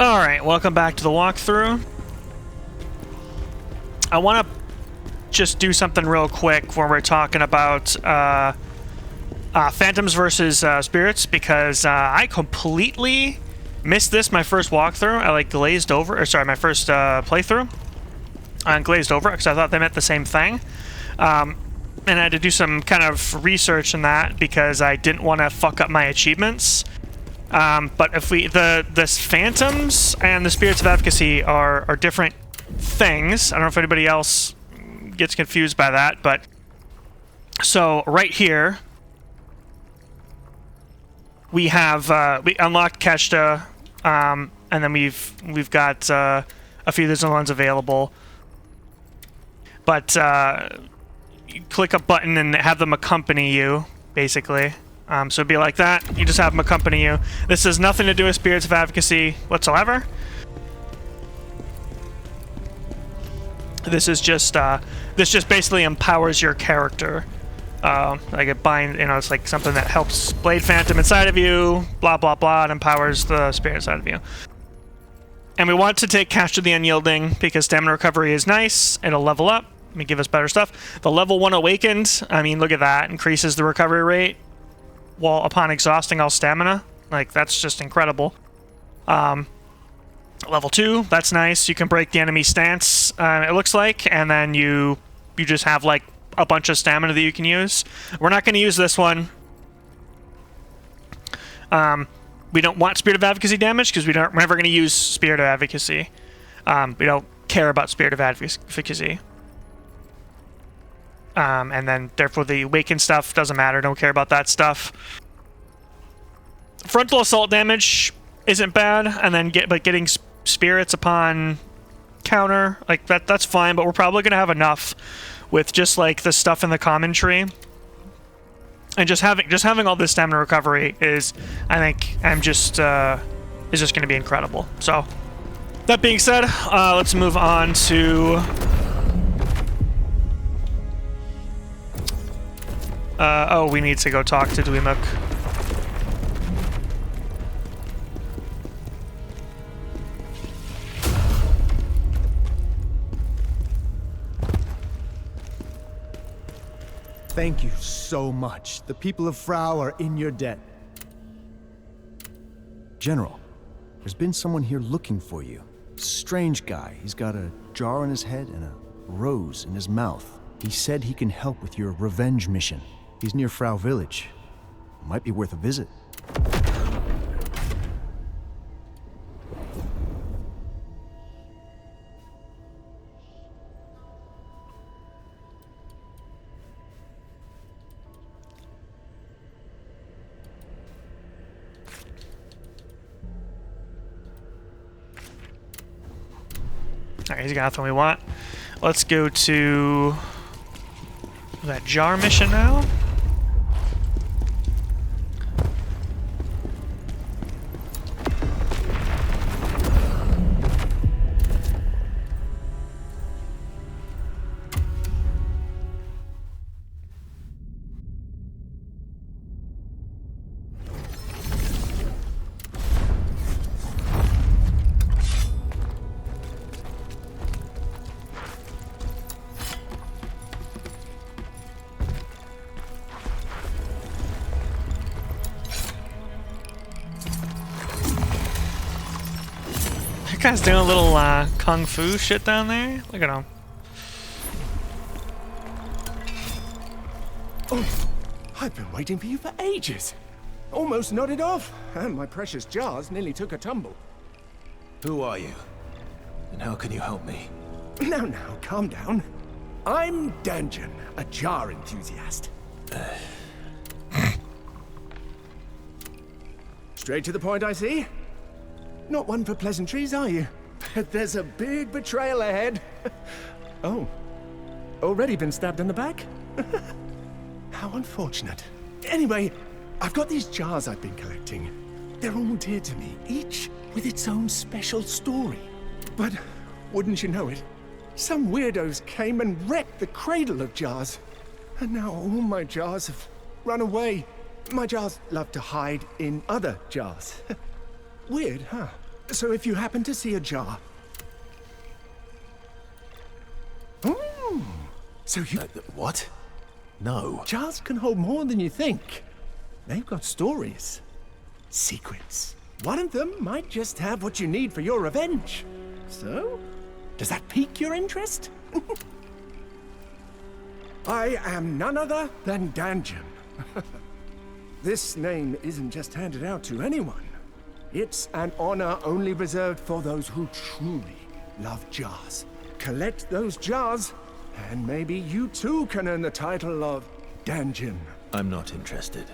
Alright, welcome back to the walkthrough. I want to just do something real quick where we're talking about Phantoms versus Spirits, because I completely missed this my first walkthrough. I glazed over, or sorry, my first playthrough. I glazed over because I thought they meant the same thing. And I had to do some kind of research in that because I didn't want to fuck up my achievements. But if the Phantoms and the Spirits of Efficacy are different things. I don't know if anybody else gets confused by that, but so right here we have we unlocked Keshta, and then we've got a few other ones available. But you click a button and have them accompany you, basically. So it'd be like that. You just have them accompany you. This has nothing to do with Spirits of Advocacy whatsoever. This is just this just basically empowers your character. Like it binds, it's like something that helps Blade Phantom inside of you, blah blah blah, and empowers the spirit inside of you. And we want to take Cash to the Unyielding because stamina recovery is nice. It'll level up and give us better stuff. The level 1 Awakened, I mean, look at that. Increases the recovery rate while upon exhausting all stamina. Like, that's just incredible. Level 2, that's nice. You can break the enemy stance, it looks like, and then you just have, like, a bunch of stamina that you can use. We're not going to use this one. We don't want Spirit of Advocacy damage because we're never going to use Spirit of Advocacy. We don't care about Spirit of Advocacy. And then, therefore, the Awakened stuff doesn't matter. Don't care about that stuff. Frontal Assault damage isn't bad, and then getting spirits upon counter, like that's fine, but we're probably going to have enough with just, like, the stuff in the common tree. And just having all this stamina recovery is, I think, is just going to be incredible. So, that being said, let's move on to... oh, we need to go talk to Dweemuk. Thank you so much. The people of Phraugh are in your debt. General, there's been someone here looking for you. Strange guy. He's got a jar on his head and a rose in his mouth. He said he can help with your revenge mission. He's near Phraugh Village. Might be worth a visit. Alright, he's got nothing we want. Let's go to that jar mission now. That guy's doing a little kung fu shit down there. Look at him. Oh, I've been waiting for you for ages. Almost nodded off, and my precious jars nearly took a tumble. Who are you? And how can you help me? Now, calm down. I'm Danjin, a jar enthusiast. Straight to the point, I see. Not one for pleasantries, are you? But there's a big betrayal ahead. Oh, already been stabbed in the back? How unfortunate. Anyway, I've got these jars I've been collecting. They're all dear to me, each with its own special story. But wouldn't you know it, some weirdos came and wrecked the cradle of jars. And now all my jars have run away. My jars love to hide in other jars. Weird, huh? So if you happen to see a jar... So you... What? No. Jars can hold more than you think. They've got stories. Secrets. One of them might just have what you need for your revenge. So, does that pique your interest? I am none other than Danjin. This name isn't just handed out to anyone. It's an honor only reserved for those who truly love jars. Collect those jars, and maybe you too can earn the title of Danjin. I'm not interested.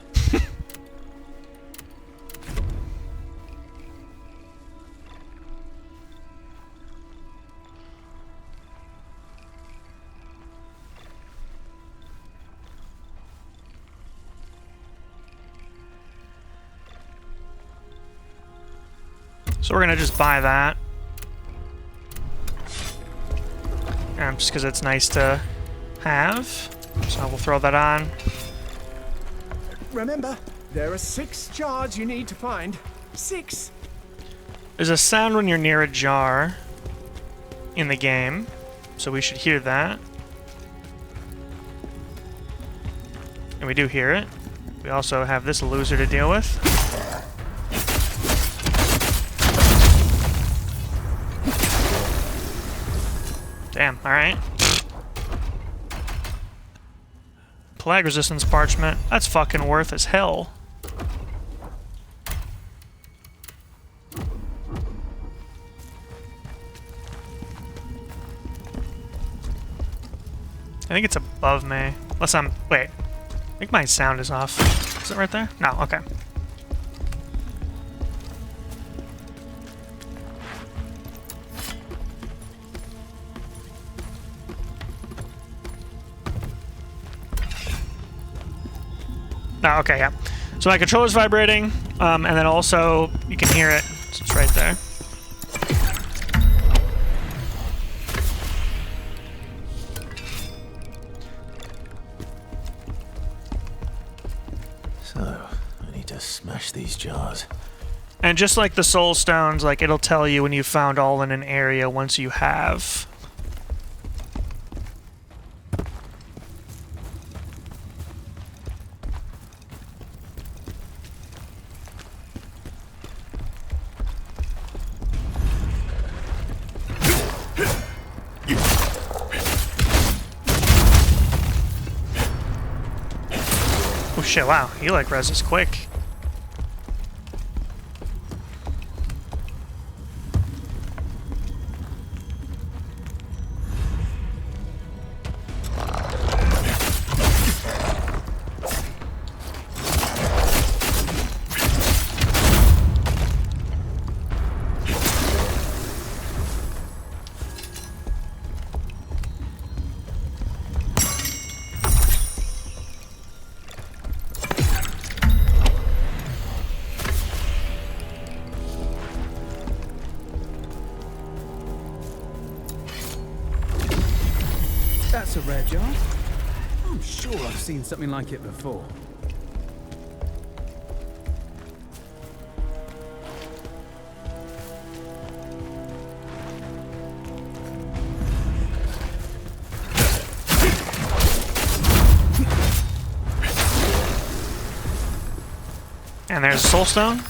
So we're gonna just buy that. Just because it's nice to have. So we'll throw that on. Remember, there are 6 jars you need to find. 6. There's a sound when you're near a jar in the game, so we should hear that. And we do hear it. We also have this loser to deal with. Damn, alright. Plague resistance parchment. That's fucking worth as hell. I think it's above me. Unless I'm... Wait. I think my sound is off. Is it right there? No, okay. Oh, okay, yeah. So my controller's vibrating, and then also you can hear it. So it's right there. So, I need to smash these jars. And just like the Soulstones, like it'll tell you when you found all in an area once you have. Oh shit, wow, he like reses quick. That's a rare jar. I'm sure I've seen something like it before. And there's Soulstone.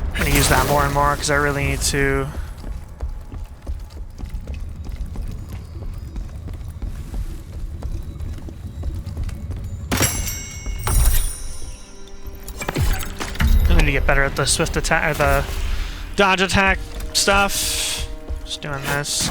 I'm gonna use that more and more because I really need to. To get better at the swift attack or the dodge attack stuff. Just doing this.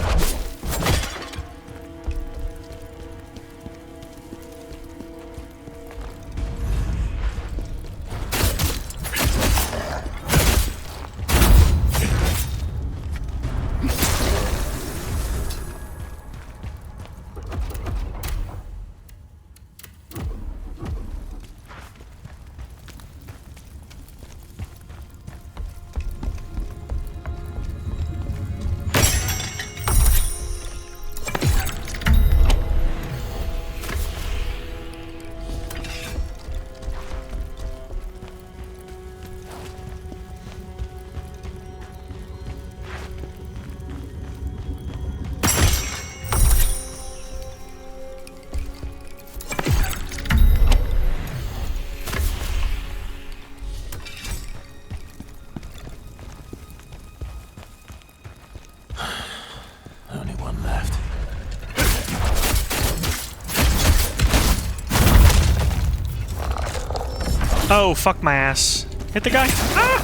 Oh, fuck my ass. Hit the guy. Ah!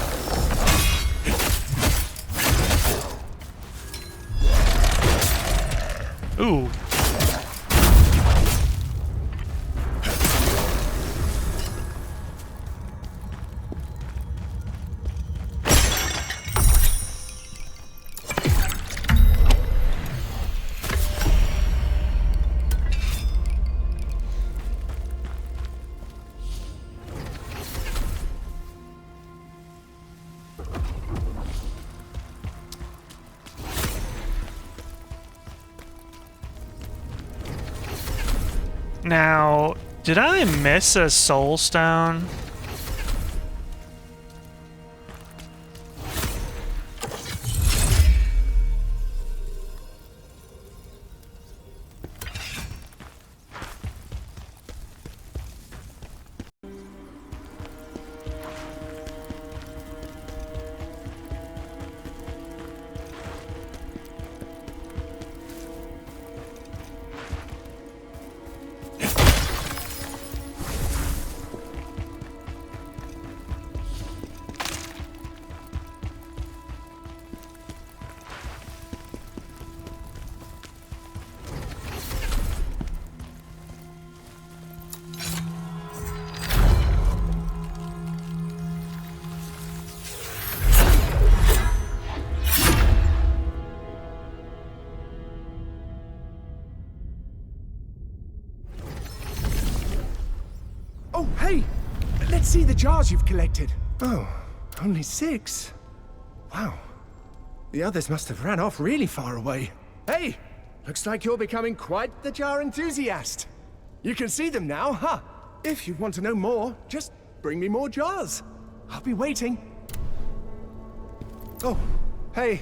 Ooh. Now, did I miss a Soulstone? Oh, hey! Let's see the jars you've collected. Oh, only 6. Wow. The others must have ran off really far away. Hey! Looks like you're becoming quite the jar enthusiast. You can see them now, huh? If you want to know more, just bring me more jars. I'll be waiting. Oh, hey.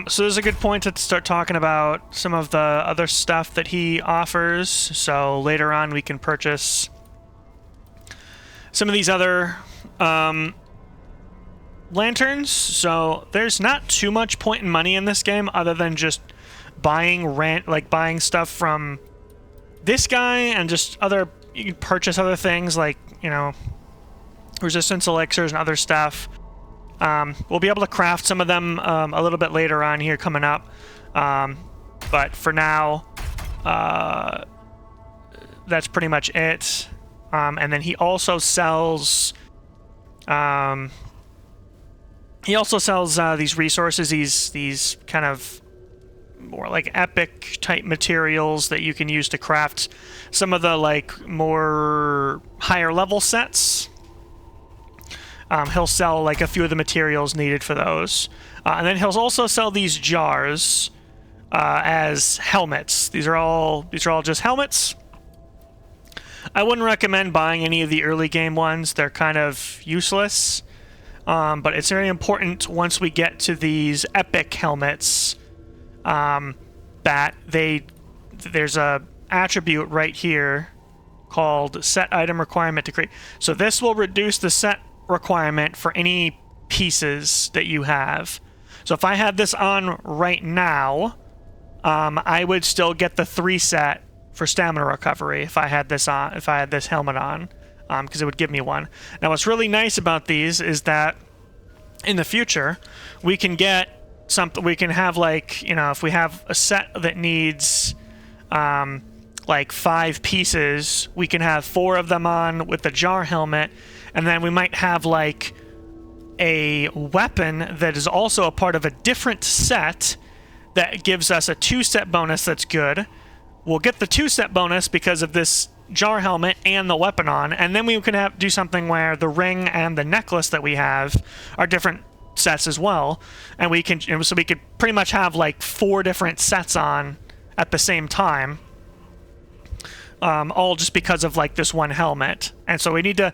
So there's a good point to start talking about some of the other stuff that he offers. So later on we can purchase some of these other lanterns. So there's not too much point in money in this game other than just buying stuff from this guy and just other. You can purchase other things like, you know, resistance elixirs and other stuff. We'll be able to craft some of them a little bit later on here coming up. But for now, that's pretty much it. And then he also sells these resources, these kind of more like epic type materials that you can use to craft some of the like more higher level sets. He'll sell like a few of the materials needed for those. And then he'll also sell these jars as helmets. These are all just helmets. I wouldn't recommend buying any of the early game ones. They're kind of useless. But it's very important once we get to these epic helmets that there's a attribute right here called set item requirement to create. So this will reduce the set requirement for any pieces that you have. So if I had this on right now, I would still get the 3 set for stamina recovery if I had this helmet on, because it would give me 1. Now what's really nice about these is that in the future we can get something. We can have, like, you know, if we have a set that needs like 5 pieces, we can have 4 of them on with the jar helmet. And then we might have like a weapon that is also a part of a different set that gives us a 2 set bonus that's good. We'll get the 2 set bonus because of this jar helmet and the weapon on, and then we can do something where the ring and the necklace that we have are different sets as well, and we could pretty much have like 4 different sets on at the same time. All just because of like this one helmet. And so we need to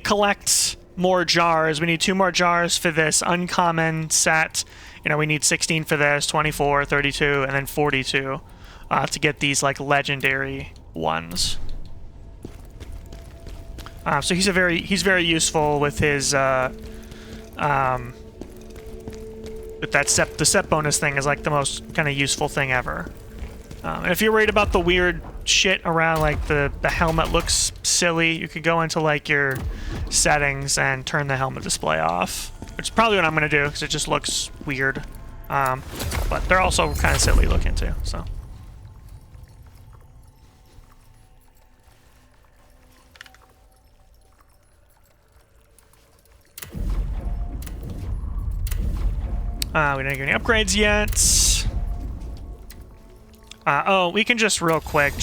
collect more jars. We need 2 more jars for this uncommon set. You know, we need 16 for this, 24, 32, and then 42 to get these like legendary ones. So he's very useful with his with that the set bonus thing is like the most kind of useful thing ever. And if you're worried about the weird shit around, like the helmet looks silly, you could go into like your settings and turn the helmet display off, which is probably what I'm gonna do because it just looks weird. But they're also kind of silly looking too, so. We didn't get any upgrades yet. Oh, we can just real quick,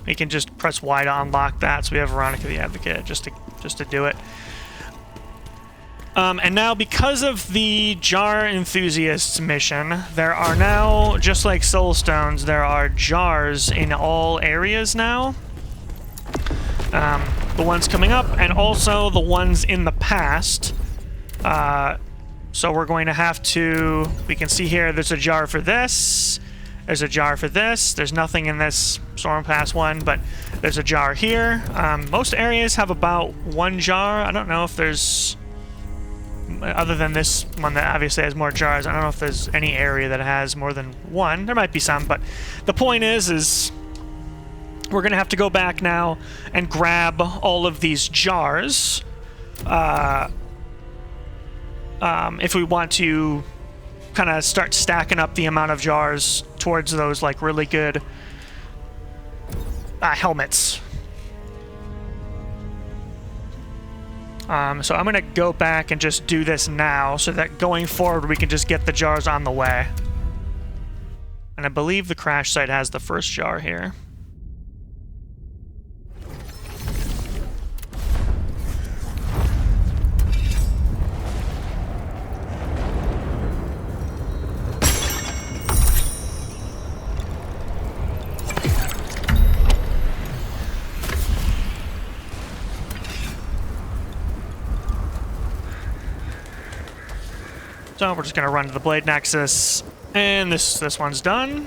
we can just press Y to unlock that, so we have Veronica the Advocate just to do it. And now, because of the Jar Enthusiasts mission, there are now, just like Soulstones, there are jars in all areas now. The ones coming up, and also the ones in the past. So we're going to have to... We can see here, there's a jar for this. There's a jar for this. There's nothing in this Stormpass one, but there's a jar here. Most areas have about one jar. I don't know if there's... Other than this one that obviously has more jars, I don't know if there's any area that has more than one. There might be some, but the point is we're going to have to go back now and grab all of these jars if we want to kind of start stacking up the amount of jars towards those like really good helmets. So I'm going to go back and just do this now so that going forward we can just get the jars on the way. And I believe the crash site has the first jar here. So we're just gonna run to the Blade Nexus, and this one's done.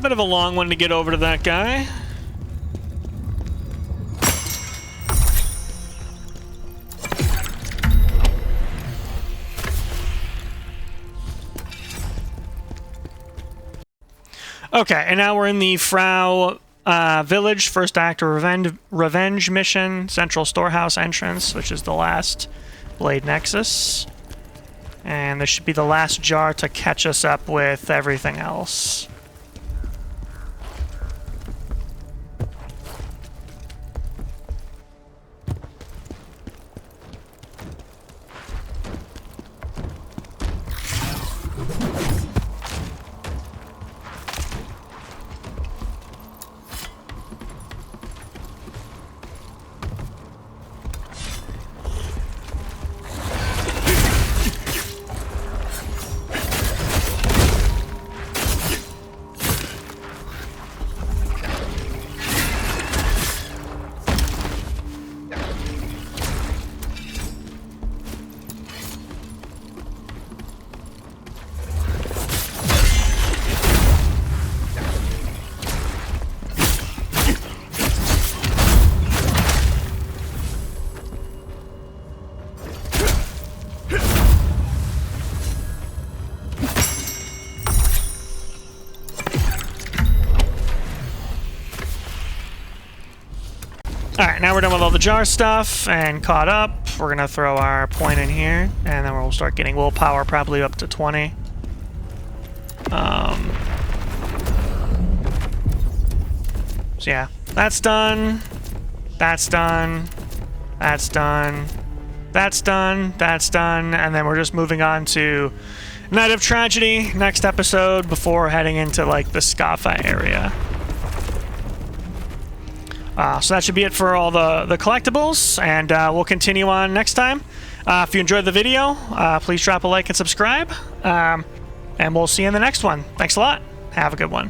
Bit of a long one to get over to that guy. Okay, and now we're in the Phraugh Village, first act of revenge mission, central storehouse entrance, which is the last Blade Nexus. And this should be the last jar to catch us up with everything else. Alright, now we're done with all the jar stuff and caught up. We're gonna throw our point in here, and then we'll start getting willpower probably up to 20. So yeah, that's done. That's done. That's done. That's done. That's done. And then we're just moving on to Night of Tragedy, next episode, before heading into like the Skafa area. So that should be it for all the collectibles, and we'll continue on next time. If you enjoyed the video, please drop a like and subscribe, and we'll see you in the next one. Thanks a lot. Have a good one.